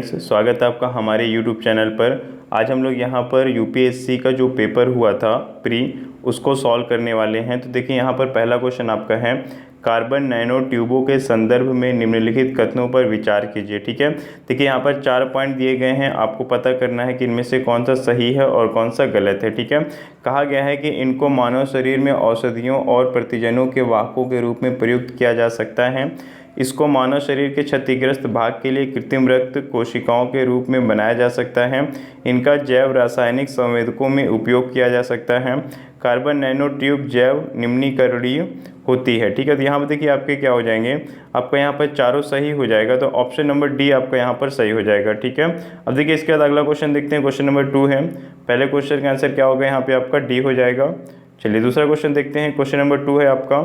स्वागत है आपका हमारे YouTube चैनल पर। आज हम लोग यहाँ पर यूपीएससी का जो पेपर हुआ था प्री, उसको सॉल्व करने वाले हैं। तो देखिए यहाँ पर पहला क्वेश्चन आपका है, कार्बन नैनो ट्यूबों के संदर्भ में निम्नलिखित कथनों पर विचार कीजिए। ठीक है, देखिए यहाँ पर 4 पॉइंट दिए गए हैं, आपको पता करना है कि इनमें से कौन सा सही है और कौन सा गलत है। ठीक है, कहा गया है कि इनको मानव शरीर में औषधियों और प्रतिजनों के वाहकों के रूप में प्रयुक्त किया जा सकता है। इसको मानव शरीर के क्षतिग्रस्त भाग के लिए कृत्रिम रक्त कोशिकाओं के रूप में बनाया जा सकता है। इनका जैव रासायनिक संवेदकों में उपयोग किया जा सकता है। कार्बन नैनो ट्यूब जैव निम्नीकरणीय होती है। ठीक है, तो यहाँ पर देखिए आपके क्या हो जाएंगे, आपका यहाँ पर चारों सही हो जाएगा, तो ऑप्शन नंबर डी आपका यहाँ पर सही हो जाएगा। ठीक है, अब देखिए इसके बाद अगला क्वेश्चन देखते हैं, क्वेश्चन नंबर 2 है। पहले क्वेश्चन का आंसर क्या होगा, यहाँ पे आपका डी हो जाएगा। चलिए दूसरा क्वेश्चन देखते हैं, क्वेश्चन नंबर 2 है आपका,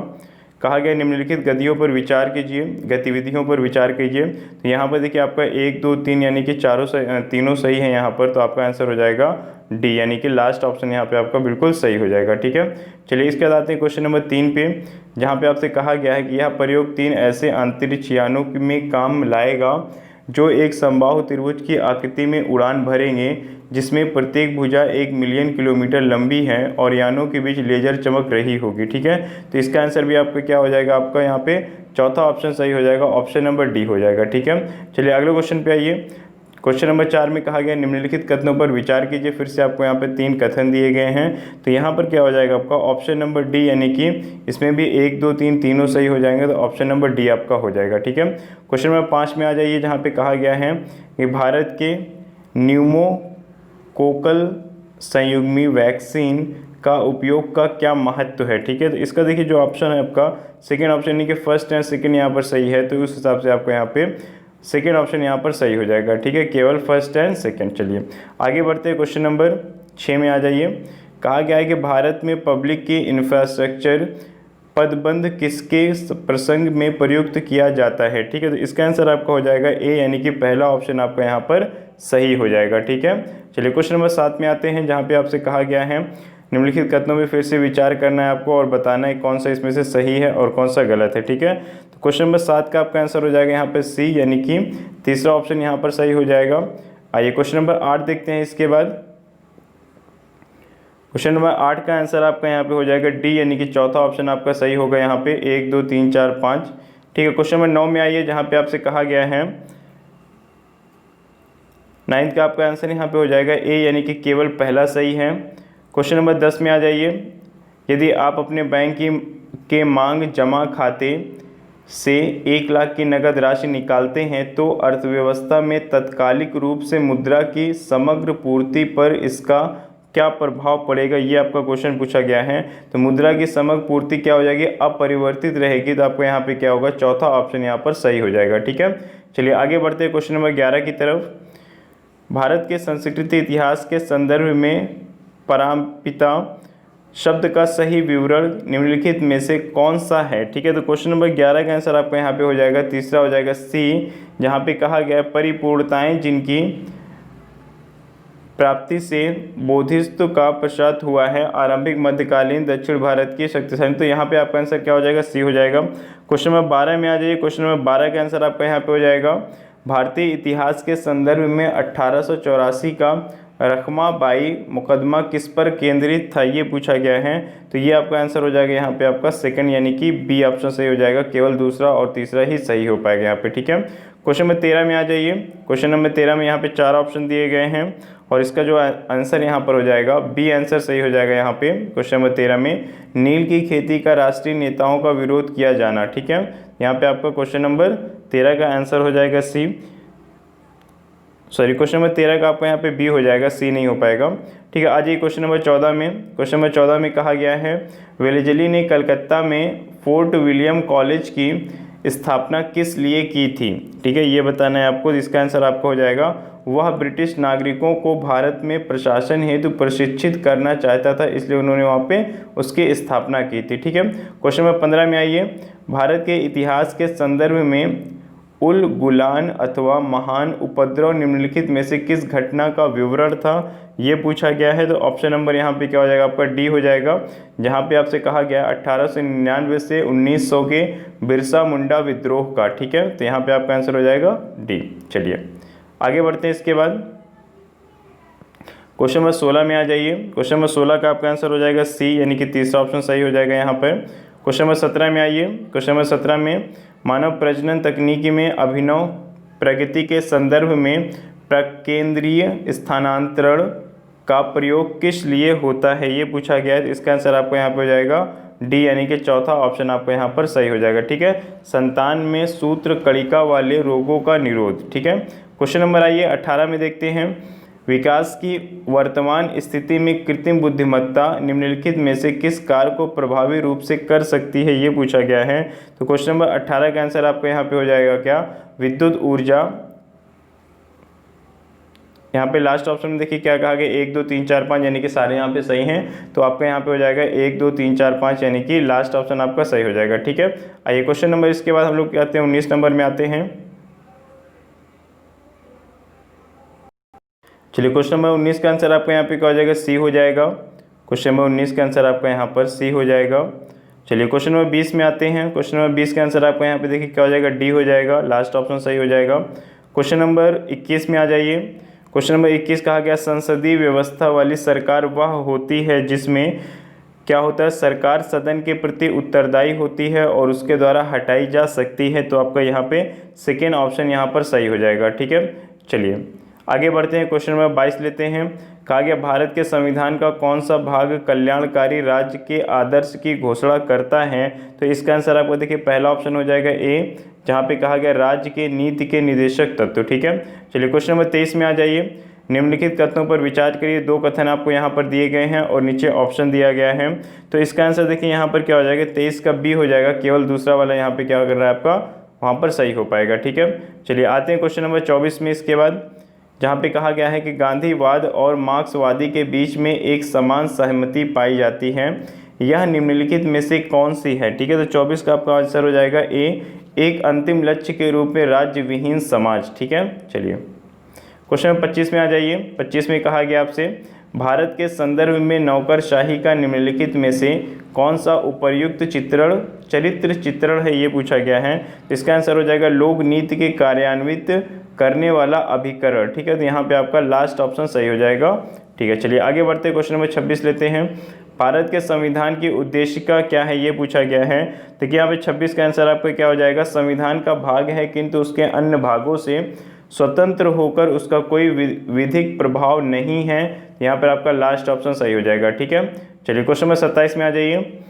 कहा गया निम्नलिखित गतियों पर विचार कीजिए, गतिविधियों पर विचार कीजिए। तो यहाँ पर देखिए आपका 1, 2, 3 यानी कि तीनों सही है यहाँ पर, तो आपका आंसर हो जाएगा डी, यानी कि लास्ट ऑप्शन यहाँ पे आपका बिल्कुल सही हो जाएगा। ठीक है, चलिए इसके बाद आते हैं क्वेश्चन नंबर 3 पे, जहाँ पे आपसे कहा गया है कि यह प्रयोग 3 ऐसे अंतरिक्ष यानों में काम लाएगा जो एक समबाहु त्रिभुज की आकृति में उड़ान भरेंगे, जिसमें प्रत्येक भुजा 1 मिलियन किलोमीटर लंबी है और यानों के बीच लेजर चमक रही होगी। ठीक है, तो इसका आंसर भी आपका क्या हो जाएगा, आपका यहाँ पे चौथा ऑप्शन सही हो जाएगा, ऑप्शन नंबर डी हो जाएगा। ठीक है, चलिए अगले क्वेश्चन पे आइए। क्वेश्चन नंबर 4 में कहा गया निम्नलिखित कथनों पर विचार कीजिए। फिर से आपको यहाँ पे 3 कथन दिए गए हैं, तो यहाँ पर क्या हो जाएगा आपका ऑप्शन नंबर डी, यानी कि इसमें भी 1, 2, 3 तीनों सही हो जाएंगे, तो ऑप्शन नंबर डी आपका हो जाएगा। ठीक है, क्वेश्चन नंबर 5 में आ जाइए, जहाँ पे कहा गया है कि भारत के न्यूमोकोकल संयुग्मी वैक्सीन का उपयोग का क्या महत्व है। ठीक है, तो इसका देखिए जो ऑप्शन है आपका सेकेंड ऑप्शन, यानी कि फर्स्ट एंड सेकेंड यहाँ पर सही है, तो उस हिसाब से आपको यहाँ पे सेकेंड ऑप्शन यहाँ पर सही हो जाएगा। ठीक है, केवल फर्स्ट एंड सेकेंड। चलिए आगे बढ़ते हैं, क्वेश्चन नंबर 6 में आ जाइए। कहा गया है कि भारत में पब्लिक की इंफ्रास्ट्रक्चर पदबंध किसके प्रसंग में प्रयुक्त किया जाता है। ठीक है, तो इसका आंसर आपका हो जाएगा ए, यानी कि पहला ऑप्शन आपका यहाँ पर सही हो जाएगा। ठीक है, चलिए क्वेश्चन नंबर 7 में आते हैं, जहाँ पे आपसे कहा गया है निम्नलिखित कथनों में फिर से विचार करना है आपको और बताना है कौन सा इसमें से सही है और कौन सा गलत है। ठीक है, तो क्वेश्चन नंबर 7 का आपका आंसर हो जाएगा यहाँ पे सी, यानी कि तीसरा ऑप्शन यहाँ पर सही हो जाएगा। आइए क्वेश्चन नंबर 8 देखते हैं। इसके बाद क्वेश्चन नंबर 8 का आंसर आपका यहाँ पे हो जाएगा डी, यानी कि चौथा ऑप्शन आपका सही होगा यहाँ पे 1, 2, 3, 4, 5। ठीक है, क्वेश्चन नंबर 9 में आइए, जहाँ पे आपसे कहा गया है 9th का आपका आंसर यहाँ पे हो जाएगा ए, यानी कि केवल पहला सही है। क्वेश्चन नंबर 10 में आ जाइए, यदि आप अपने बैंक के मांग जमा खाते से 1 लाख की नकद राशि निकालते हैं तो अर्थव्यवस्था में तात्कालिक रूप से मुद्रा की समग्र पूर्ति पर इसका क्या प्रभाव पड़ेगा, ये आपका क्वेश्चन पूछा गया है। तो मुद्रा की समग्र पूर्ति क्या हो जाएगी, अपरिवर्तित रहेगी, तो आपको यहाँ पे क्या होगा, चौथा ऑप्शन यहाँ पर सही हो जाएगा। ठीक है, चलिए आगे बढ़ते हैं क्वेश्चन नंबर 11 की तरफ। भारत के संस्कृति इतिहास के संदर्भ में परमपिता शब्द का सही विवरण निम्नलिखित में से कौन सा है। ठीक है, तो क्वेश्चन नंबर 11 का आंसर आपका यहाँ पे हो जाएगा तीसरा हो जाएगा सी, जहाँ पे कहा गया है परिपूर्णताएं जिनकी प्राप्ति से बोधिसत्व का पश्चात हुआ है, आरंभिक मध्यकालीन दक्षिण भारत की शक्तिशाली, तो यहाँ पे आपका आंसर क्या हो जाएगा, सी हो जाएगा। क्वेश्चन नंबर 12 में आ जाइए, क्वेश्चन नंबर 12 का आंसर आपका यहाँ पे हो जाएगा भारतीय इतिहास के संदर्भ में 1884 का रखमाबाई मुकदमा किस पर केंद्रित था, ये पूछा गया है। तो ये आपका आंसर हो जाएगा यहाँ पे आपका सेकंड, यानी कि बी ऑप्शन सही हो जाएगा, केवल दूसरा और तीसरा ही सही हो पाएगा यहाँ पे। ठीक है, क्वेश्चन नंबर 13 में आ जाइए। क्वेश्चन नंबर 13 में यहाँ पे 4 ऑप्शन दिए गए हैं और इसका जो आंसर यहाँ पर हो जाएगा बी आंसर सही हो जाएगा यहाँ पे। क्वेश्चन नंबर 13 में नील की खेती का राष्ट्रीय नेताओं का विरोध किया जाना। ठीक है, यहाँ पे आपका क्वेश्चन नंबर 13 का आंसर हो जाएगा सी, सॉरी क्वेश्चन नंबर 13 का आपका यहाँ पे बी हो जाएगा, सी नहीं हो पाएगा। ठीक है, आ जाइए क्वेश्चन नंबर 14 में। क्वेश्चन नंबर 14 में कहा गया है वेलेजली ने कलकत्ता में फोर्ट विलियम कॉलेज की स्थापना किस लिए की थी। ठीक है, ये बताना है आपको, इसका आंसर आपका हो जाएगा वह ब्रिटिश नागरिकों को भारत में प्रशासन हेतु प्रशिक्षित करना चाहता था, इसलिए उन्होंने वहाँ पे उसकी स्थापना की थी। ठीक है, क्वेश्चन नंबर 15 में आइए, भारत के इतिहास के संदर्भ में उल गुलान अथवा महान उपद्रव निम्नलिखित में से किस घटना का विवरण था, ये पूछा गया है। तो ऑप्शन नंबर यहाँ पे क्या हो जाएगा, आपका डी हो जाएगा, जहाँ पे आपसे कहा गया 1899 से 1900 के बिरसा मुंडा विद्रोह का। ठीक है, तो यहाँ पे आपका आंसर हो जाएगा डी। चलिए आगे बढ़ते हैं इसके बाद क्वेश्चन नंबर 16 में आ जाइए। क्वेश्चन नंबर 16 का आपका आंसर हो जाएगा सी, यानी कि तीसरा ऑप्शन सही हो जाएगा यहाँ पर। क्वेश्चन नंबर 17 में आइए। क्वेश्चन नंबर 17 में मानव प्रजनन तकनीकी में अभिनव प्रगति के संदर्भ में प्रकेंद्रीय स्थानांतरण का प्रयोग किस लिए होता है, ये पूछा गया है। तो इसका आंसर आपको यहाँ पे हो जाएगा डी, यानी कि चौथा ऑप्शन आपको यहाँ पर सही हो जाएगा। ठीक है, संतान में सूत्र कणिका वाले रोगों का निरोध। ठीक है, क्वेश्चन नंबर आइए 18 में देखते हैं। विकास की वर्तमान स्थिति में कृत्रिम बुद्धिमत्ता निम्नलिखित में से किस कार्य को प्रभावी रूप से कर सकती है, ये पूछा गया है। तो क्वेश्चन नंबर 18 का आंसर आपको यहाँ पे हो जाएगा क्या, विद्युत ऊर्जा। यहाँ पे लास्ट ऑप्शन में देखिए क्या कहा गया, 1 2 3 4 5, यानी कि सारे यहाँ पे सही हैं। तो आपका यहाँ पे हो जाएगा 1 2 3 4 5, यानी कि लास्ट ऑप्शन आपका सही हो जाएगा। ठीक है, आइए क्वेश्चन नंबर इसके बाद हम लोग आते हैं 19 नंबर में आते हैं। चलिए क्वेश्चन नंबर 19 का आंसर आपका यहाँ पे क्या हो जाएगा, सी हो जाएगा। क्वेश्चन नंबर 19 का आंसर आपका यहाँ पर सी हो जाएगा। चलिए क्वेश्चन नंबर 20 में आते हैं। क्वेश्चन नंबर 20 का आंसर आपका यहाँ पे देखिए क्या हो जाएगा, डी हो जाएगा, लास्ट ऑप्शन सही हो जाएगा। क्वेश्चन नंबर 21 में आ जाइए। क्वेश्चन नंबर 21 कहा गया, संसदीय व्यवस्था वाली सरकार वह होती है जिसमें क्या होता है, सरकार सदन के प्रति उत्तरदायी होती है और उसके द्वारा हटाई जा सकती है। तो आपका यहाँ पे सेकेंड ऑप्शन यहाँ पर सही हो जाएगा। ठीक है, चलिए आगे बढ़ते हैं। क्वेश्चन नंबर 22 लेते हैं। कहा गया, भारत के संविधान का कौन सा भाग कल्याणकारी राज्य के आदर्श की घोषणा करता है। तो इसका आंसर आपको देखिए पहला ऑप्शन हो जाएगा ए, जहाँ पे कहा गया राज्य के नीति के निदेशक तत्व। ठीक है, चलिए क्वेश्चन नंबर 23 में आ जाइए। निम्नलिखित कथनों पर विचार करिए। 2 कथन आपको यहाँ पर दिए गए हैं और नीचे ऑप्शन दिया गया है। तो इसका आंसर देखिए यहाँ पर क्या हो जाएगा, 23 का बी हो जाएगा, केवल दूसरा वाला यहाँ पे क्या कर रहा है आपका वहाँ पर सही हो पाएगा। ठीक है, चलिए आते हैं क्वेश्चन नंबर 24 में इसके बाद, जहाँ पे कहा गया है कि गांधीवाद और मार्क्सवादी के बीच में एक समान सहमति पाई जाती है, यह निम्नलिखित में से कौन सी है। ठीक है, तो 24 का आपका आंसर हो जाएगा ए, एक अंतिम लक्ष्य के रूप में राज्य विहीन समाज। ठीक है, चलिए क्वेश्चन नंबर 25 में आ जाइए। 25 में कहा गया आपसे, भारत के संदर्भ में नौकरशाही का निम्नलिखित में से कौन सा उपर्युक्त चरित्र चित्रण है, ये पूछा गया है। इसका आंसर हो जाएगा लोक नीति के कार्यान्वित करने वाला अभिकरण। ठीक है, तो यहाँ पे आपका लास्ट ऑप्शन सही हो जाएगा। ठीक है, चलिए आगे बढ़ते हैं। क्वेश्चन नंबर 26 लेते हैं। भारत के संविधान की उद्देशिका क्या है, ये पूछा गया है। देखिए यहाँ पे 26 का आंसर आपका क्या हो जाएगा, संविधान का भाग है किंतु उसके अन्य भागों से स्वतंत्र होकर उसका कोई विधिक प्रभाव नहीं है। यहाँ पर आपका लास्ट ऑप्शन सही हो जाएगा। ठीक है, चलिए क्वेश्चन नंबर 27 में आ जाइए।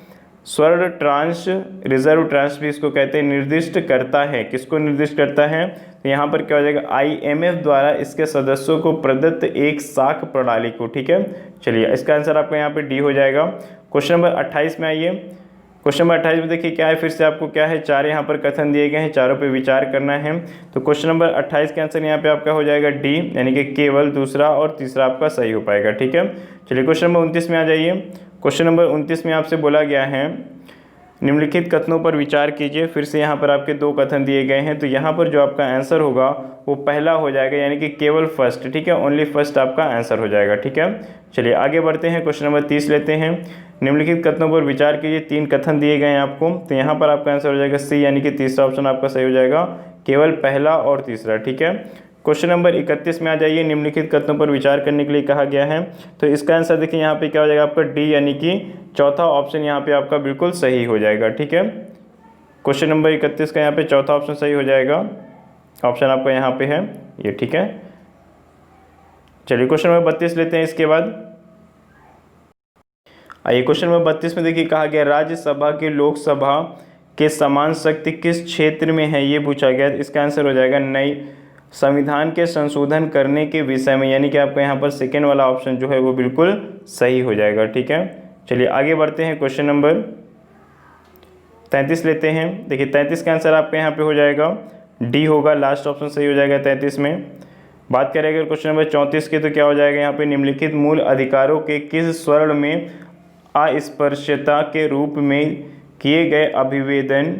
स्वर्ण ट्रांस, रिजर्व ट्रांस भी इसको कहते हैं, निर्दिष्ट करता है, किसको निर्दिष्ट करता है। तो यहाँ पर क्या हो जाएगा, IMF द्वारा इसके सदस्यों को प्रदत्त एक साख प्रणाली को। ठीक है, चलिए इसका आंसर आपका यहाँ पे डी हो जाएगा। क्वेश्चन नंबर 28 में आइए। क्वेश्चन नंबर 28 में देखिए क्या है, फिर से आपको क्या है, 4 यहाँ पर कथन दिए गए हैं, चारों पे विचार करना है। तो क्वेश्चन नंबर 28 का आंसर यहाँ पे आपका हो जाएगा डी, यानी कि केवल दूसरा और तीसरा आपका सही हो पाएगा। ठीक है, चलिए क्वेश्चन नंबर 29 में आ जाइए। क्वेश्चन नंबर 29 में आपसे बोला गया है, निम्नलिखित कथनों पर विचार कीजिए। फिर से यहाँ पर आपके 2 कथन दिए गए हैं, तो यहाँ पर जो आपका आंसर होगा वो पहला हो जाएगा, यानी कि केवल फर्स्ट। ठीक है, ओनली फर्स्ट आपका आंसर हो जाएगा। ठीक है, चलिए आगे बढ़ते हैं। क्वेश्चन नंबर 30 लेते हैं। निम्नलिखित कथनों पर विचार कीजिए। 3 कथन दिए गए हैं आपको, तो यहाँ पर आपका आंसर हो जाएगा सी, यानी कि तीसरा ऑप्शन आपका सही हो जाएगा, केवल पहला और तीसरा। ठीक है, क्वेश्चन नंबर 31 में आ जाइए। निम्नलिखित कथनों पर विचार करने के लिए कहा गया है, तो इसका आंसर देखिए यहाँ पे क्या हो जाएगा आपका डी, यानी कि चौथा ऑप्शन यहाँ पे आपका बिल्कुल सही हो जाएगा। ठीक है, क्वेश्चन नंबर 31 का यहाँ पे चौथा ऑप्शन सही हो जाएगा, ऑप्शन आपका यहाँ पे है ये। ठीक है, चलिए क्वेश्चन नंबर 32 लेते हैं इसके बाद। आइए क्वेश्चन नंबर 32 में देखिए कहा गया, राज्यसभा के लोकसभा के समान शक्ति किस क्षेत्र में है, ये पूछा गया। इसका आंसर हो जाएगा नई संविधान के संशोधन करने के विषय में, यानी कि आपका यहाँ पर सेकेंड वाला ऑप्शन जो है वो बिल्कुल सही हो जाएगा। ठीक है, चलिए आगे बढ़ते हैं। क्वेश्चन नंबर 33 लेते हैं। देखिए 33 का आंसर आपका यहाँ पे हो जाएगा डी होगा, लास्ट ऑप्शन सही हो जाएगा 33 में। बात करें अगर क्वेश्चन नंबर 34 की, तो क्या हो जाएगा यहाँ पे, निम्नलिखित मूल अधिकारों के किस स्वर्ण में अस्पृश्यता के रूप में किए गए अभिवेदन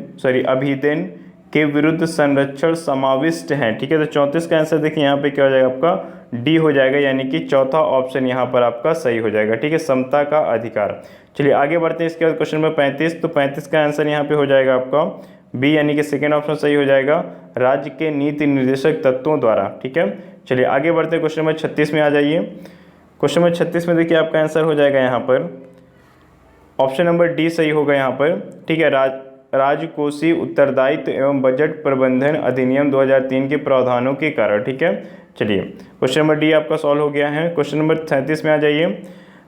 के विरुद्ध संरक्षण समाविष्ट हैं। ठीक है, तो 34 का आंसर देखिए यहाँ पे क्या हो जाएगा आपका डी हो जाएगा, यानी कि चौथा ऑप्शन यहाँ पर आपका सही हो जाएगा। ठीक है, समता का अधिकार। चलिए आगे बढ़ते हैं इसके बाद क्वेश्चन नंबर 35। तो 35 का आंसर यहाँ पे हो जाएगा आपका बी, यानी कि सेकेंड ऑप्शन सही हो जाएगा, राज्य के नीति निर्देशक तत्वों द्वारा। ठीक है, चलिए आगे बढ़ते हैं, क्वेश्चन नंबर 36 में आ जाइए। क्वेश्चन नंबर 36 में देखिए आपका आंसर हो जाएगा यहाँ पर ऑप्शन नंबर डी सही होगा यहाँ पर, ठीक है। राजकोषीय उत्तरदायित्व एवं बजट प्रबंधन अधिनियम 2003 के प्रावधानों के कारण, ठीक है। चलिए क्वेश्चन नंबर डी आपका सॉल्व हो गया है। क्वेश्चन नंबर 37 में आ जाइए।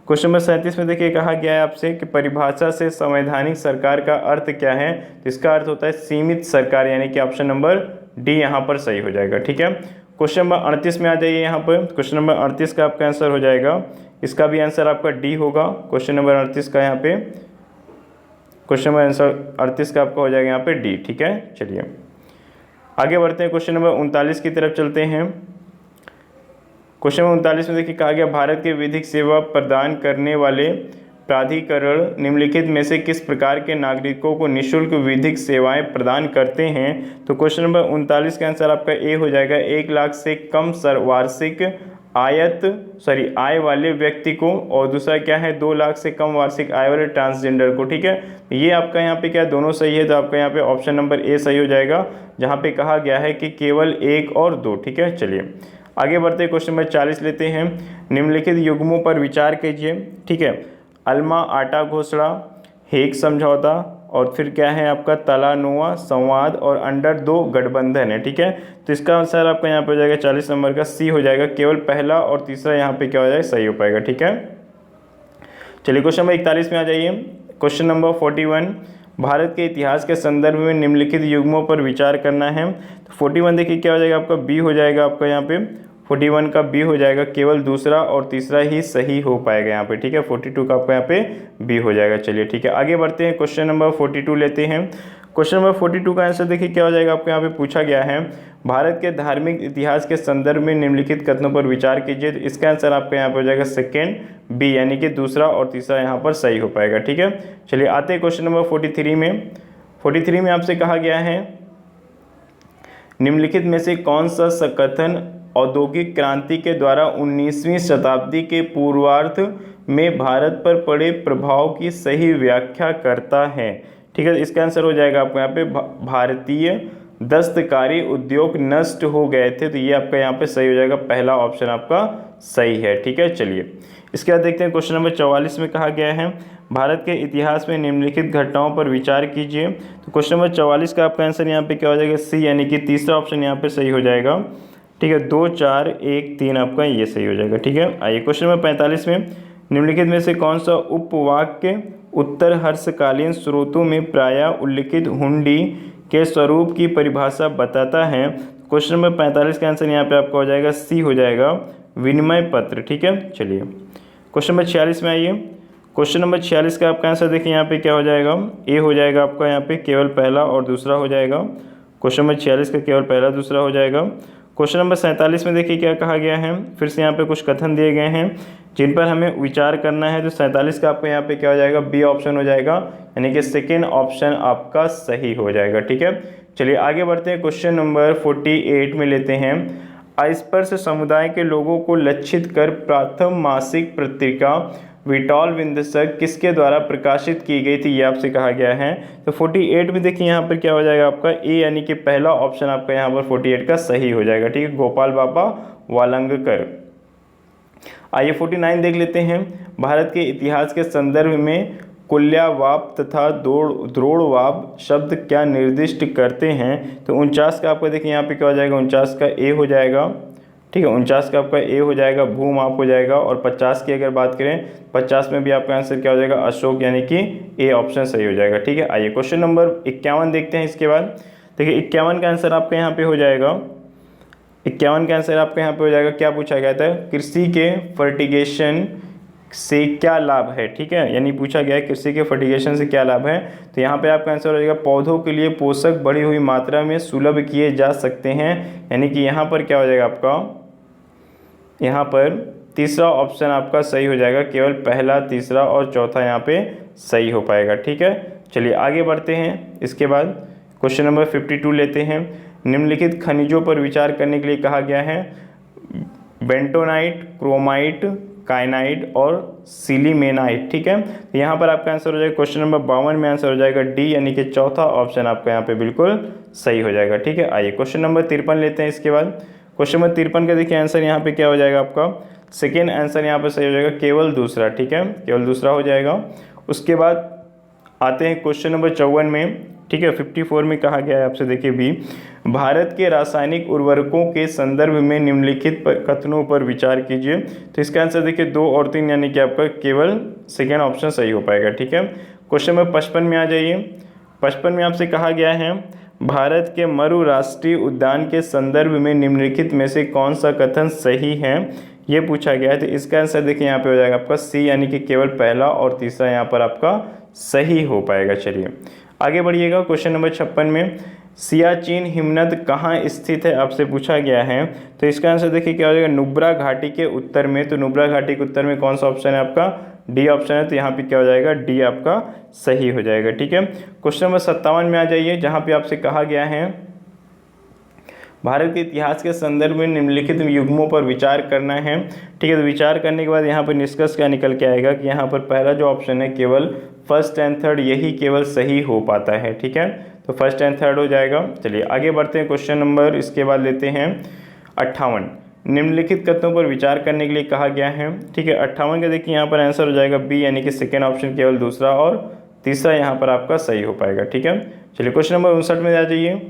क्वेश्चन नंबर 37 में देखिए कहा गया है आपसे कि परिभाषा से संवैधानिक सरकार का अर्थ क्या है। तो इसका अर्थ होता है सीमित सरकार, यानी कि ऑप्शन नंबर डी यहाँ पर सही हो जाएगा, ठीक है। क्वेश्चन नंबर 38 में आ जाइए यहाँ पर। क्वेश्चन नंबर 38 का आपका आंसर हो जाएगा, इसका भी आंसर आपका डी होगा। क्वेश्चन नंबर 38 का यहाँ पे क्वेश्चन नंबर आंसर 38 का आपका हो जाएगा यहाँ पे डी, ठीक है। चलिए आगे बढ़ते हैं, क्वेश्चन नंबर 39 की तरफ चलते हैं। क्वेश्चन नंबर 39 में देखिए कहा गया भारत के विधिक सेवा प्रदान करने वाले प्राधिकरण निम्नलिखित में से किस प्रकार के नागरिकों को निःशुल्क विधिक सेवाएं प्रदान करते हैं। तो क्वेश्चन नंबर 39 का आंसर आपका ए हो जाएगा, 1 लाख से कम वार्षिक आय वाले व्यक्ति को, और दूसरा क्या है 2 लाख से कम वार्षिक आय वाले ट्रांसजेंडर को, ठीक है। ये आपका यहाँ पे क्या दोनों सही है, तो आपका यहाँ पे ऑप्शन नंबर ए सही हो जाएगा, जहाँ पे कहा गया है कि केवल 1 और 2, ठीक है। चलिए आगे बढ़ते क्वेश्चन नंबर 40 लेते हैं। निम्नलिखित युग्मों पर विचार कीजिए, ठीक है। अल्मा आटा घोषणा, हेग समझौता, और फिर क्या है आपका तलानुआ संवाद, और अंडर 2 गठबंधन है, ठीक है। तो इसका आंसर आपका यहाँ पे हो जाएगा 40 नंबर का सी हो जाएगा, केवल पहला और तीसरा यहाँ पे क्या हो जाएगा सही हो पाएगा, ठीक है। चलिए क्वेश्चन नंबर 41 में आ जाइए। क्वेश्चन नंबर 41, भारत के इतिहास के संदर्भ में निम्नलिखित युग्मों पर विचार करना है। तो 41 देखिए क्या हो जाएगा आपका बी हो जाएगा, आपका यहाँ पे 41 का बी हो जाएगा, केवल दूसरा और तीसरा ही सही हो पाएगा यहाँ पे, ठीक है। 42 का आपका यहाँ पे बी हो जाएगा। चलिए ठीक है आगे बढ़ते हैं, क्वेश्चन नंबर 42 लेते हैं। क्वेश्चन नंबर 42 का आंसर देखिए क्या हो जाएगा, आपको यहाँ पे पूछा गया है भारत के धार्मिक इतिहास के संदर्भ में निम्नलिखित कथनों पर विचार कीजिए। तो इसका आंसर आपका यहाँ पे हो जाएगा सेकेंड बी, यानी कि दूसरा और तीसरा यहाँ पर सही हो पाएगा, ठीक है। चलिए आते हैं क्वेश्चन नंबर 43 में। 43 में आपसे कहा गया है निम्नलिखित में से कौन सा कथन औद्योगिक क्रांति के द्वारा 19वीं शताब्दी के पूर्वार्ध में भारत पर पड़े प्रभाव की सही व्याख्या करता है, ठीक है। इसका आंसर हो जाएगा आपको यहाँ पे भारतीय दस्तकारी उद्योग नष्ट हो गए थे, तो ये आपका यहाँ पे सही हो जाएगा, पहला ऑप्शन आपका सही है, ठीक है। चलिए इसके बाद देखते हैं क्वेश्चन नंबर 44 में कहा गया है भारत के इतिहास में निम्नलिखित घटनाओं पर विचार कीजिए। तो क्वेश्चन नंबर 44 का आपका आंसर यहाँ पे क्या हो जाएगा सी, यानी कि तीसरा ऑप्शन यहाँ पे सही हो जाएगा, ठीक है। 2 4 1 3 आपका ये सही हो जाएगा, ठीक है। आइए क्वेश्चन नंबर 45 में निम्नलिखित में से कौन सा उपवाक्य उत्तर हर्षकालीन स्रोतों में प्रायः उल्लिखित हुंडी के स्वरूप की परिभाषा बताता है। क्वेश्चन नंबर 45 का आंसर यहाँ पे आपका हो जाएगा सी हो जाएगा, विनिमय पत्र, ठीक है। चलिए क्वेश्चन नंबर 46 में आइए। क्वेश्चन नंबर 46 का आपका आंसर देखिए यहाँ पे क्या हो जाएगा, ए हो जाएगा आपका यहाँ पे केवल पहला और दूसरा हो जाएगा। क्वेश्चन नंबर 46 का केवल पहला दूसरा हो जाएगा। क्वेश्चन नंबर 47 में देखिए क्या कहा गया है, फिर से यहाँ पे कुछ कथन दिए गए हैं जिन पर हमें विचार करना है। तो 47 का आपको यहाँ पे क्या हो जाएगा, बी ऑप्शन हो जाएगा, यानी कि सेकेंड ऑप्शन आपका सही हो जाएगा, ठीक है। चलिए आगे बढ़ते हैं, क्वेश्चन नंबर 48 में लेते हैं। अस्पृश्य समुदाय के लोगों को लक्षित कर प्रथम मासिक पत्रिका विटॉल विंध्यसक किसके द्वारा प्रकाशित की गई थी, ये आपसे कहा गया है। तो 48 में देखिए यहाँ पर क्या हो जाएगा आपका ए, यानी कि पहला ऑप्शन आपका यहाँ पर 48 का सही हो जाएगा, ठीक है, गोपाल बाबा वालंगकर। आइए 49 देख लेते हैं। भारत के इतिहास के संदर्भ में कुल्यावाप तथा द्रोणवाप शब्द क्या निर्दिष्ट करते हैं। तो 49 का आपका देखिए यहाँ पे क्या हो जाएगा, 49 का ए हो जाएगा, ठीक है। 49 का आपका ए हो जाएगा, भूमाप हो जाएगा। और 50 की अगर बात करें, 50 में भी आपका आंसर क्या हो जाएगा, अशोक, यानी कि ए ऑप्शन सही हो जाएगा, ठीक है। आइए क्वेश्चन नंबर 51 देखते हैं। इसके बाद देखिए 51 का आंसर आपका यहाँ पे हो जाएगा, 51 का आंसर आपका यहाँ पे हो जाएगा, क्या पूछा गया था, कृषि के फर्टिगेशन से क्या लाभ है, ठीक है, यानी पूछा गया है कृषि के फर्टिगेशन से क्या लाभ है। तो यहाँ पे आपका आंसर हो जाएगा पौधों के लिए पोषक बढ़ी हुई मात्रा में सुलभ किए जा सकते हैं, यानी कि यहाँ पर क्या हो जाएगा आपका, यहाँ पर तीसरा ऑप्शन आपका सही हो जाएगा, केवल पहला, तीसरा और चौथा यहाँ पे सही हो पाएगा, ठीक है। चलिए आगे बढ़ते हैं। इसके बाद क्वेश्चन नंबर 52 लेते हैं। निम्नलिखित खनिजों पर विचार करने के लिए कहा गया है बेंटोनाइट, क्रोमाइट, काइनाइट और सिलीमेनाइट, ठीक है। तो यहाँ पर आपका आंसर हो जाएगा क्वेश्चन नंबर 52 में आंसर हो जाएगा डी, यानी कि चौथा ऑप्शन आपका यहाँ पे बिल्कुल सही हो जाएगा, ठीक है। आइए क्वेश्चन नंबर 53 लेते हैं। इसके बाद क्वेश्चन नंबर 53 का देखिए आंसर यहाँ पे क्या हो जाएगा आपका, सेकेंड आंसर यहाँ पे सही हो जाएगा, केवल दूसरा। ठीक है, केवल दूसरा हो जाएगा। उसके बाद आते हैं क्वेश्चन नंबर 54 में। ठीक है, 54 में कहा गया है आपसे, देखिए बी, भारत के रासायनिक उर्वरकों के संदर्भ में निम्नलिखित कथनों पर विचार कीजिए। तो इसका आंसर देखिए 2 और 3 यानी कि आपका केवल सेकेंड ऑप्शन सही हो पाएगा। ठीक है, क्वेश्चन नंबर 55 में आ जाइए। 55 में आपसे कहा गया है, भारत के मरु राष्ट्रीय उद्यान के संदर्भ में निम्नलिखित में से कौन सा कथन सही है, ये पूछा गया है। तो इसका आंसर देखिए यहाँ पे हो जाएगा आपका सी, यानी कि केवल पहला और तीसरा यहाँ पर आपका सही हो पाएगा। चलिए आगे बढ़िएगा। क्वेश्चन नंबर 56 में, सियाचिन हिमनद कहाँ स्थित है आपसे पूछा गया है। तो इसका आंसर देखिए क्या हो जाएगा, नुब्रा घाटी के उत्तर में। तो नुब्रा घाटी के उत्तर में कौन सा ऑप्शन है आपका, डी ऑप्शन है। तो यहाँ पे क्या हो जाएगा, डी आपका सही हो जाएगा। ठीक है, क्वेश्चन नंबर 57 में आ जाइए, जहाँ पे आपसे कहा गया है, भारत के इतिहास के संदर्भ में निम्नलिखित युग्मों पर विचार करना है। ठीक है, तो विचार करने के बाद यहाँ पर निष्कर्ष क्या निकल के आएगा कि यहाँ पर पहला जो ऑप्शन है केवल फर्स्ट एंड थर्ड यही केवल सही हो पाता है। ठीक है, तो फर्स्ट एंड थर्ड हो जाएगा। चलिए आगे बढ़ते हैं। क्वेश्चन नंबर इसके बाद लेते हैं 58, निम्नलिखित कथनों पर विचार करने के लिए कहा गया है। ठीक है, 58 का देखिए यहाँ पर आंसर हो जाएगा बी, यानी कि सेकेंड ऑप्शन केवल दूसरा और तीसरा यहाँ पर आपका सही हो पाएगा। ठीक है, चलिए क्वेश्चन नंबर 59 में आ जाइए।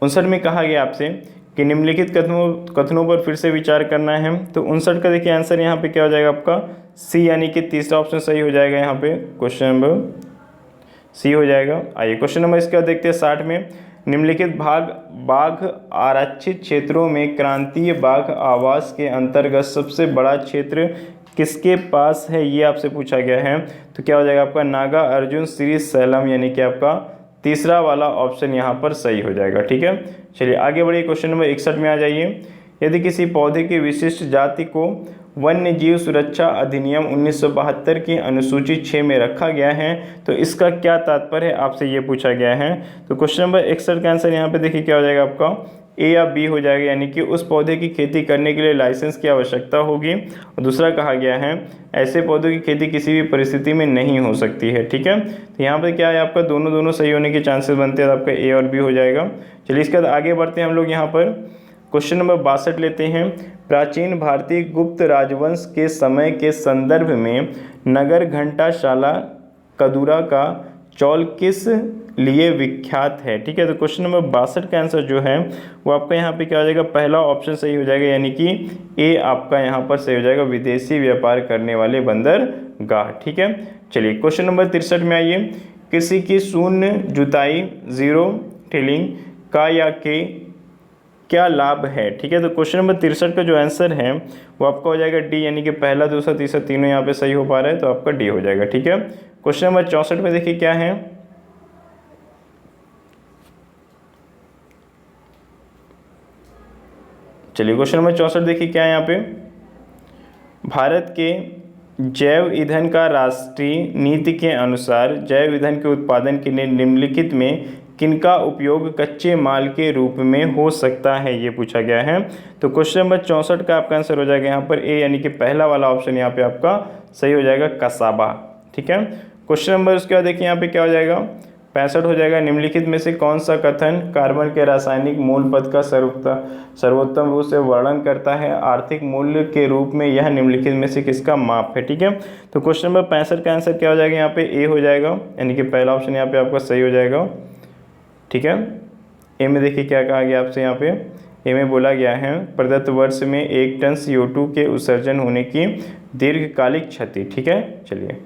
59 में कहा गया आपसे कि निम्नलिखित कथनों पर फिर से विचार करना है। तो 59 का देखिए आंसर यहाँ पे क्या हो जाएगा आपका सी, यानी कि तीसरा ऑप्शन सही हो जाएगा। यहाँ पे क्वेश्चन नंबर सी हो जाएगा। आइए क्वेश्चन नंबर इसके बाद देखते हैं 60 में, निम्नलिखित बाघ आरक्षित क्षेत्रों में क्रांतीय बाघ आवास के अंतर्गत सबसे बड़ा क्षेत्र किसके पास है, ये आपसे पूछा गया है। तो क्या हो जाएगा आपका नागा अर्जुन श्री सैलम, यानी कि आपका तीसरा वाला ऑप्शन यहाँ पर सही हो जाएगा। ठीक है, चलिए आगे बढ़िए। क्वेश्चन नंबर 61 में आ जाइए। यदि किसी पौधे की विशिष्ट जाति को वन्य जीव सुरक्षा अधिनियम 1972 की अनुसूची 6 में रखा गया है, तो इसका क्या तात्पर्य है, आपसे ये पूछा गया है। तो क्वेश्चन नंबर 61 का आंसर यहाँ पे देखिए क्या हो जाएगा आपका ए या बी हो जाएगा, यानी कि उस पौधे की खेती करने के लिए लाइसेंस की आवश्यकता होगी। और दूसरा कहा गया है, ऐसे पौधों की खेती किसी भी परिस्थिति में नहीं हो सकती है। ठीक है, तो यहाँ पर क्या है आपका दोनों सही होने के चांसेस बनते हैं, तो आपका ए और बी हो जाएगा। चलिए इसके बाद आगे बढ़ते हैं हम लोग यहाँ पर क्वेश्चन नंबर 62 लेते हैं। प्राचीन भारतीय गुप्त राजवंश के समय के संदर्भ में नगर घंटाशाला कदूरा का चौल किस लिए विख्यात है। ठीक है, तो क्वेश्चन नंबर 62 का आंसर जो है वो आपका यहाँ पे क्या हो जाएगा, पहला ऑप्शन सही हो जाएगा, यानी कि ए आपका यहाँ पर सही हो जाएगा, विदेशी व्यापार करने वाले बंदरगाह। ठीक है, चलिए क्वेश्चन नंबर 63 में आइए। कृषि की शून्य जुताई जीरो टिलिंग का या के क्या लाभ है। ठीक है, तो क्वेश्चन नंबर 63 का जो आंसर है वो आपका हो जाएगा डी, यानी कि पहला दूसरा तीसरा तीनों यहाँ पे सही हो पा रहा है, तो आपका डी हो जाएगा। ठीक है, क्वेश्चन नंबर 64 में देखिए क्या है, चलिए क्वेश्चन नंबर 64 देखिए क्या है यहाँ पे, भारत के जैव ईंधन का राष्ट्रीय नीति के अनुसार जैव ईंधन के उत्पादन के लिए निम्नलिखित में किनका उपयोग कच्चे माल के रूप में हो सकता है, ये पूछा गया है। तो क्वेश्चन नंबर 64 का आपका आंसर हो जाएगा यहाँ पर ए, यानी कि पहला वाला ऑप्शन यहाँ पे आपका सही हो जाएगा, कसाबा। ठीक है, क्वेश्चन नंबर उसके बाद देखिए यहाँ पे क्या हो जाएगा, 65 हो जाएगा। निम्नलिखित में से कौन सा कथन कार्बन के रासायनिक मूल पद का सर्वोत्तम रूप से वर्णन करता है, आर्थिक मूल्य के रूप में यह निम्नलिखित में से किसका माप है। ठीक है, तो क्वेश्चन नंबर 65 का आंसर क्या हो जाएगा यहाँ पे ए हो जाएगा, यानी कि पहला ऑप्शन यहाँ पे आपका सही हो जाएगा। ठीक है, ए में देखिए क्या कहा गया आपसे, यहाँ पे ए में बोला गया है प्रदत्त वर्ष में 1 टन CO2 के उत्सर्जन होने की दीर्घकालिक क्षति। ठीक है, चलिए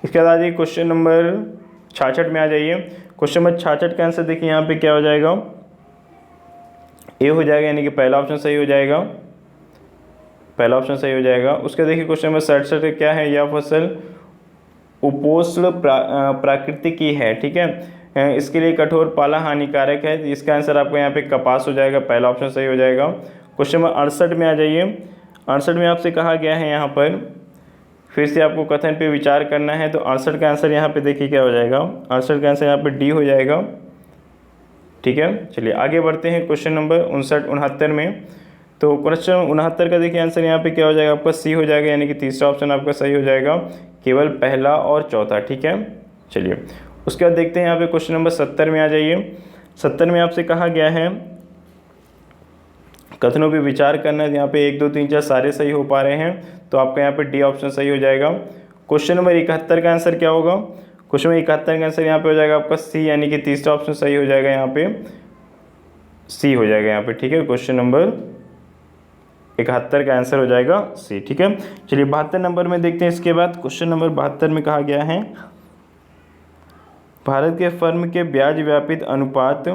इसके बाद आ जाइए क्वेश्चन नंबर 66 में आ जाइए। क्वेश्चन नंबर 66 का आंसर देखिए यहाँ पे क्या हो जाएगा, ए हो जाएगा, यानी कि पहला ऑप्शन सही हो जाएगा, पहला ऑप्शन सही हो जाएगा। उसके देखिए क्वेश्चन नंबर 67 क्या है, यह फसल उपोष्ण प्रकृति की है। ठीक है, इसके लिए कठोर पाला हानिकारक है, इसका आंसर आपको यहाँ पे कपास हो जाएगा, पहला ऑप्शन सही हो जाएगा। क्वेश्चन नंबर 68 में आ जाइए। 68 में आपसे कहा गया है यहाँ पर फिर से आपको कथन पे विचार करना है, तो 68 का आंसर यहाँ पे देखिए क्या हो जाएगा, 68 का आंसर यहाँ पे डी हो जाएगा। ठीक है, चलिए आगे बढ़ते हैं क्वेश्चन नंबर 69 में। तो क्वेश्चन 69 का देखिए आंसर यहाँ पे क्या हो जाएगा, आपका सी हो जाएगा, यानी कि तीसरा ऑप्शन आपका सही हो जाएगा, केवल पहला और चौथा। ठीक है, चलिए उसके बाद देखते हैं यहाँ पे क्वेश्चन नंबर 70 में आ जाइए। 70 में आपसे कहा गया है कथनों पे विचार करना है। यहाँ पे 1 2 3 4 सारे सही हो पा रहे हैं, तो आपका यहाँ पे डी ऑप्शन सही हो जाएगा। क्वेश्चन नंबर 71 का आंसर क्या होगा? क्वेश्चन नंबर 71 का आंसर यहाँ पे हो जाएगा आपका सी, यानी कि तीसरा ऑप्शन सही हो जाएगा, यहाँ पे सी हो जाएगा यहाँ पे। ठीक है, क्वेश्चन नंबर 71 का आंसर हो जाएगा सी। ठीक है, चलिए 72 नंबर में देखते हैं। इसके बाद क्वेश्चन नंबर 72 में कहा गया है भारत के फर्म के ब्याज व्यापित अनुपात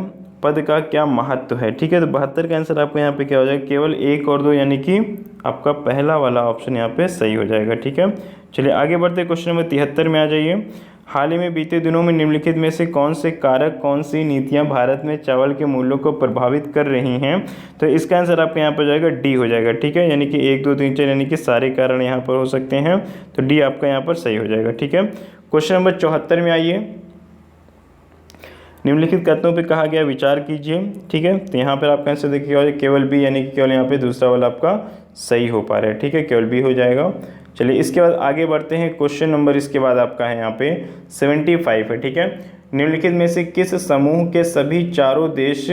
पद का क्या महत्व है। ठीक है, तो 72 का आंसर आपको यहाँ पे क्या हो जाएगा? केवल 1 और 2, यानी कि आपका पहला वाला ऑप्शन यहाँ पे सही हो जाएगा। ठीक है, चलिए आगे बढ़ते क्वेश्चन नंबर 73 में आ जाइए। हाल ही में बीते दिनों में निम्नलिखित में से कौन से कारक, कौन सी नीतियां भारत में चावल के मूल्यों को प्रभावित कर रही हैं? तो इसका आंसर आपका यहाँ पर हो जाएगा डी हो जाएगा। ठीक है, यानी कि 1 2 3 4 यानी कि सारे कारण यहाँ पर हो सकते हैं, तो डी आपका यहाँ पर सही हो जाएगा। ठीक है, क्वेश्चन नंबर 74 में आइए। निम्नलिखित कथनों पे कहा गया विचार कीजिए। ठीक है, तो यहाँ पर आपका आंसर देखिए केवल बी, यानी कि केवल यहाँ पे दूसरा वाला आपका सही हो पा रहा है। ठीक है, केवल बी हो जाएगा। चलिए इसके बाद आगे बढ़ते हैं। क्वेश्चन नंबर इसके बाद आपका है यहाँ पे 75 है। ठीक है, निम्नलिखित में से किस समूह के सभी चारों देश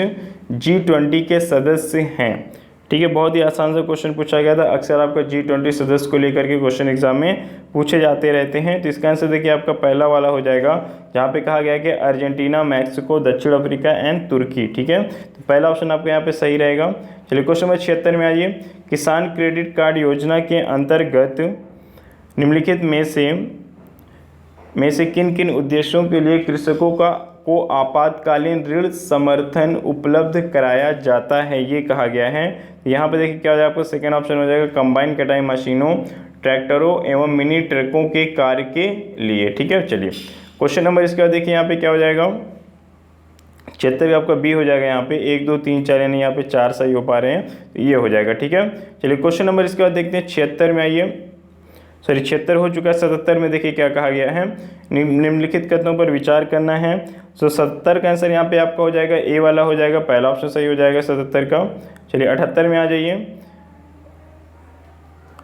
G20 के सदस्य हैं? ठीक है, बहुत ही आसान सा क्वेश्चन पूछा गया था। अक्सर आपका G20 सदस्य को लेकर के क्वेश्चन एग्जाम में पूछे जाते रहते हैं। तो इसका आंसर देखिए आपका पहला वाला हो जाएगा, जहाँ पे कहा गया है कि अर्जेंटीना, मैक्सिको, दक्षिण अफ्रीका एंड तुर्की। ठीक है, तो पहला ऑप्शन आपका यहाँ पे सही रहेगा। चलिए क्वेश्चन नंबर 76 में आइए। किसान क्रेडिट कार्ड योजना के अंतर्गत निम्नलिखित में से किन किन उद्देश्यों के लिए कृषकों को आपातकालीन ऋण समर्थन उपलब्ध कराया जाता है, ये कहा गया है। यहाँ पे देखिए क्या हो जाएगा आपको? सेकेंड ऑप्शन हो जाएगा कंबाइन कटाई मशीनों, ट्रैक्टरों एवं मिनी ट्रकों के कार्य के लिए। ठीक है, चलिए क्वेश्चन नंबर इसके बाद देखिए यहाँ पे क्या हो जाएगा? 76 आपका बी हो जाएगा। यहाँ पे 1 2 3 4 यानी यहाँ पे 4 सही हो पा रहे हैं, तो ये हो जाएगा। ठीक है, चलिए क्वेश्चन नंबर इसके बाद देखते हैं 76 में आइए। सॉरी 76 हो चुका है। 77 में देखिए क्या कहा गया है? निम्नलिखित कथनों पर विचार करना है। तो 70 का आंसर यहाँ पे आपका हो जाएगा ए वाला हो जाएगा, पहला ऑप्शन सही हो जाएगा 77 का। चलिए 78 में आ जाइए।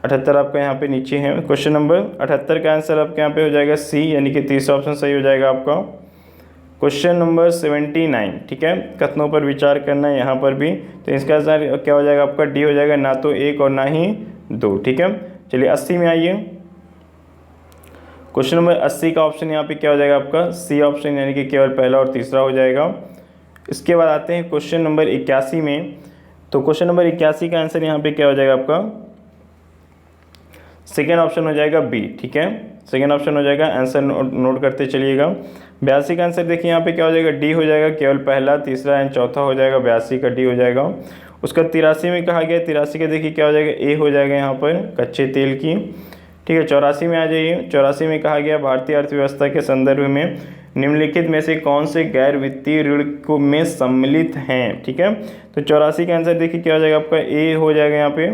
78 आपका यहाँ पे नीचे है। क्वेश्चन नंबर 78 का आंसर आपके यहाँ पे हो जाएगा सी, यानी कि तीसरा ऑप्शन सही हो जाएगा आपका। क्वेश्चन नंबर 79, ठीक है, कथनों पर विचार करना है यहाँ पर भी, तो इसका आंसर क्या हो जाएगा आपका? डी हो जाएगा, ना तो 1 और ना ही 2। ठीक है, चलिए 80 में आइए। क्वेश्चन नंबर 80 का ऑप्शन यहाँ पे क्या हो जाएगा आपका? सी ऑप्शन, यानी कि केवल पहला और तीसरा हो जाएगा। इसके बाद आते हैं क्वेश्चन नंबर 81 में। तो क्वेश्चन नंबर 81 का आंसर यहाँ पे क्या हो जाएगा आपका? सेकेंड ऑप्शन हो जाएगा बी। ठीक है, सेकेंड ऑप्शन हो जाएगा। आंसर नोट करते चलिएगा। 82 का आंसर देखिए यहाँ पे क्या हो जाएगा? डी हो जाएगा, केवल पहला, तीसरा एंड चौथा हो जाएगा। 82 का डी हो जाएगा। उसका 83 में कहा गया, 83 का देखिए क्या हो जाएगा? ए हो जाएगा यहाँ पर, कच्चे तेल की। ठीक है, 84 में आ जाइए। 84 में कहा गया भारतीय अर्थव्यवस्था के संदर्भ में निम्नलिखित में से कौन से गैर वित्तीय ऋण को में सम्मिलित हैं। ठीक है, तो 84 का आंसर देखिए क्या हो जाएगा आपका? ए हो जाएगा। यहाँ पे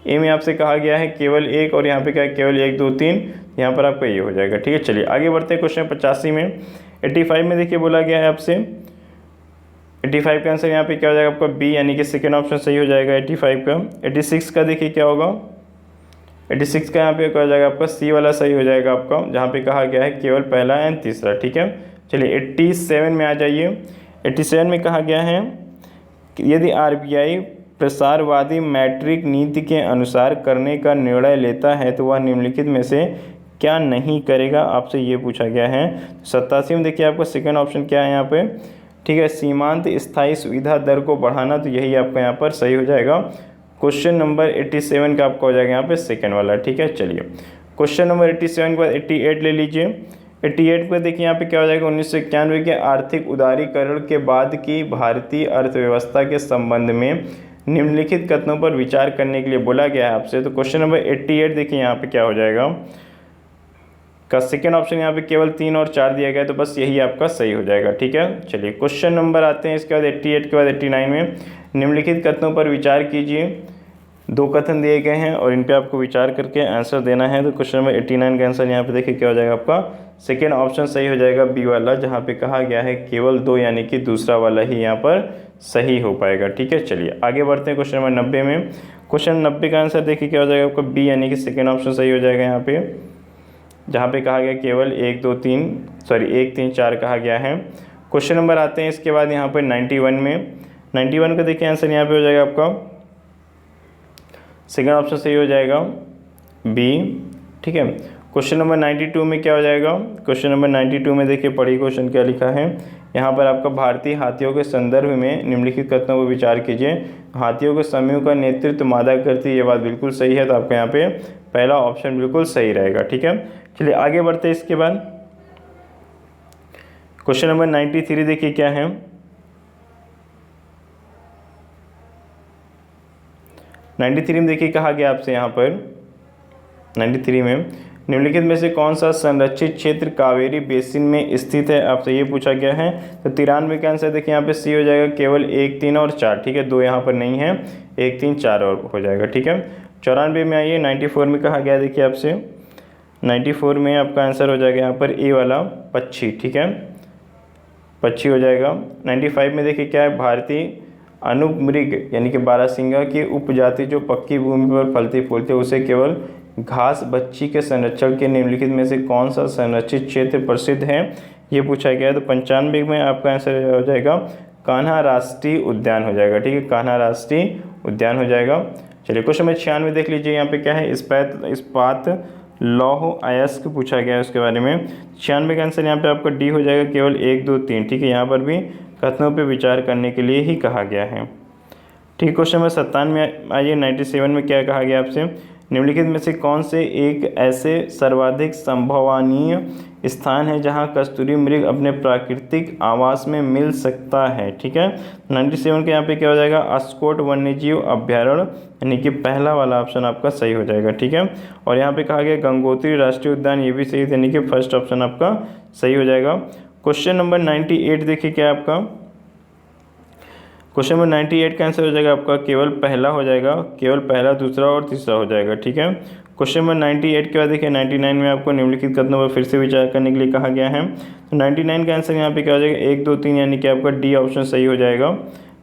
ए में आपसे कहा गया है केवल 1, और यहाँ पे क्या है? केवल 1 2 3, यहाँ पर आपका ये हो जाएगा। ठीक है, चलिए आगे बढ़ते हैं क्वेश्चन 85 में। 85 में देखिए बोला गया है आपसे 85 का आंसर यहाँ पे क्या हो जाएगा आपका? बी, यानी कि सेकेंड ऑप्शन सही हो जाएगा 85 का। 86 का देखिए क्या होगा? 86 का यहाँ पे क्या हो जाएगा आपका? सी वाला सही हो जाएगा आपका, जहाँ पे कहा गया है केवल पहला एंड तीसरा। ठीक है, चलिए 87 में आ जाइए। 87 में कहा गया है कि यदि आरबीआई प्रसारवादी मौद्रिक नीति के अनुसार करने का निर्णय लेता है तो वह निम्नलिखित में से क्या नहीं करेगा, आपसे ये पूछा गया है। 87 में देखिए आपका सेकेंड ऑप्शन क्या है यहाँ पे? ठीक है, सीमांत स्थायी सुविधा दर को बढ़ाना, तो यही आपका यहाँ पर सही हो जाएगा। क्वेश्चन नंबर 87 का आपका हो जाएगा यहाँ पे सेकेंड वाला। ठीक है, चलिए क्वेश्चन नंबर 87 के बाद 88 ले लीजिए। 88 पर देखिए यहाँ पे क्या हो जाएगा? 1991 के आर्थिक उदारीकरण के बाद की भारतीय अर्थव्यवस्था के संबंध में निम्नलिखित कथनों पर विचार करने के लिए बोला गया है आपसे। तो क्वेश्चन नंबर 88 देखिए यहाँ पे क्या हो जाएगा? का सेकेंड ऑप्शन यहाँ पे केवल 3 और 4 दिया गया है, तो बस यही आपका सही हो जाएगा। ठीक है, चलिए क्वेश्चन नंबर आते हैं इसके बाद 88 के बाद 89 में। निम्नलिखित कथनों पर विचार कीजिए। 2 कथन दिए गए हैं और इन पे आपको विचार करके आंसर देना है। तो क्वेश्चन नंबर 89 का आंसर यहाँ पे देखिए क्या हो जाएगा आपका? सेकेंड ऑप्शन सही हो जाएगा, बी वाला, जहाँ पे कहा गया है केवल 2, यानी कि दूसरा वाला ही यहाँ पर सही हो पाएगा। ठीक है, चलिए आगे बढ़ते हैं क्वेश्चन नंबर 90 में। क्वेश्चन 90 का आंसर देखिए क्या हो जाएगा आपका? बी, यानी कि सेकेंड ऑप्शन सही हो जाएगा यहाँ पे, जहाँ पे कहा गया केवल 1 2 3 सॉरी 1 3 4 कहा गया है। क्वेश्चन नंबर आते हैं इसके बाद यहाँ पर 91 में। 91 का देखिए आंसर यहाँ पे हो जाएगा आपका सेकंड ऑप्शन सही हो जाएगा बी। ठीक है, क्वेश्चन नंबर 92 में क्या हो जाएगा? क्वेश्चन नंबर 92 में देखिए पढ़िए क्वेश्चन क्या लिखा है यहाँ पर आपका। भारतीय हाथियों के संदर्भ में निम्नलिखित कथनों पर विचार कीजिए। हाथियों के समूह का नेतृत्व मादा करती है, ये बात बिल्कुल सही है, तो आपका यहाँ पे पहला ऑप्शन बिल्कुल सही रहेगा। ठीक है, चलिए आगे बढ़ते हैं। इसके बाद क्वेश्चन नंबर 93 देखिए क्या है। 93 में देखिए कहा गया आपसे यहाँ पर 93 में निम्नलिखित में से कौन सा संरक्षित क्षेत्र कावेरी बेसिन में स्थित है, आपसे ये पूछा गया है। तो 93 का आंसर देखिए यहाँ पे सी हो जाएगा, केवल 1, 3 और 4। ठीक है, 2 यहाँ पर नहीं है, 1, 3, 4 और हो जाएगा। ठीक है, 94 में आइए। 94 में कहा गया देखिए आपसे, 94 में आपका आंसर हो जाएगा यहाँ पर ए वाला पक्षी। ठीक है, पक्षी हो जाएगा। 95 में देखिए क्या है, भारतीय अनुमृग यानी कि बारहसिंगा की उपजाति जो पक्की भूमि पर फलती फूलती है उसे केवल घास बच्ची के संरक्षण के निम्नलिखित में से कौन सा संरक्षित क्षेत्र प्रसिद्ध है, ये पूछा गया है। तो 95 में आपका आंसर हो जाएगा कान्हा राष्ट्रीय उद्यान हो जाएगा। ठीक है, कान्हा राष्ट्रीय उद्यान हो जाएगा। चलिए क्वेश्चन नंबर 96 देख लीजिए, यहाँ पे क्या है, इस्पात लौह अयस्क पूछा गया है उसके बारे में। 96 का आंसर यहाँ पे आपका डी हो जाएगा, केवल 1, 2, 3। ठीक है, यहाँ पर भी कथनों पे विचार करने के लिए ही कहा गया है। ठीक, क्वेश्चन नंबर 97 में आइए। 97 में क्या कहा गया आपसे, निम्नलिखित में से कौन से एक ऐसे सर्वाधिक संभावनीय स्थान है जहां कस्तूरी मृग अपने प्राकृतिक आवास में मिल सकता है। ठीक है, 97 के यहाँ पे क्या हो जाएगा, अस्कोट वन्यजीव अभ्यारण्य यानी कि पहला वाला ऑप्शन आपका सही हो जाएगा। ठीक है, और यहाँ पे कहा गया गंगोत्री राष्ट्रीय उद्यान, ये भी सही है, यानी कि फर्स्ट ऑप्शन आपका सही हो जाएगा। क्वेश्चन नंबर 98 देखिए क्या आपका, क्वेश्चन नंबर 98 का आंसर हो जाएगा आपका केवल पहला हो जाएगा, केवल पहला, दूसरा और तीसरा हो जाएगा। ठीक है, क्वेश्चन नंबर 98 के बाद देखिए 99 में आपको निम्नलिखित कथनों पर फिर से विचार करने के लिए कहा गया है। तो 99 का आंसर यहाँ पे क्या हो जाएगा, 1, 2, 3 यानी कि आपका डी ऑप्शन सही हो जाएगा।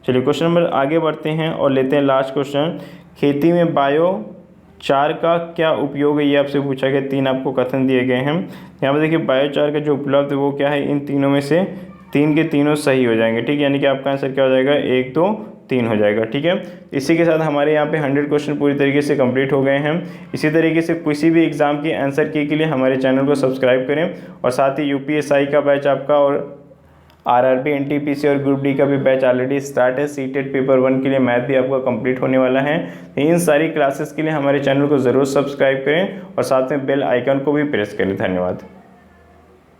चलिए क्वेश्चन नंबर आगे बढ़ते हैं और लेते हैं लास्ट क्वेश्चन। खेती में बायोचार का क्या उपयोग है, ये आपसे पूछा गया। 3 आपको कथन दिए गए हैं यहाँ पर। देखिए बायोचार का जो उपलब्ध है वो क्या है, इन तीनों में से 3 के तीनों सही हो जाएंगे। ठीक है, यानी कि आपका आंसर क्या हो जाएगा, 1, 2, 3 हो जाएगा। ठीक है, इसी के साथ हमारे यहाँ पे 100 क्वेश्चन पूरी तरीके से कंप्लीट हो गए हैं। इसी तरीके से किसी भी एग्जाम की आंसर की के लिए हमारे चैनल को सब्सक्राइब करें, और साथ ही यूपीएसआई का बैच आपका और आरआरबी, एनटीपीसी और ग्रुप डी का भी बैच ऑलरेडी स्टार्ट है। सीटेट पेपर 1 के लिए मैथ भी आपका कंप्लीट होने वाला है। इन सारी क्लासेस के लिए हमारे चैनल को ज़रूर सब्सक्राइब करें और साथ में बेल आइकन को भी प्रेस करें। धन्यवाद।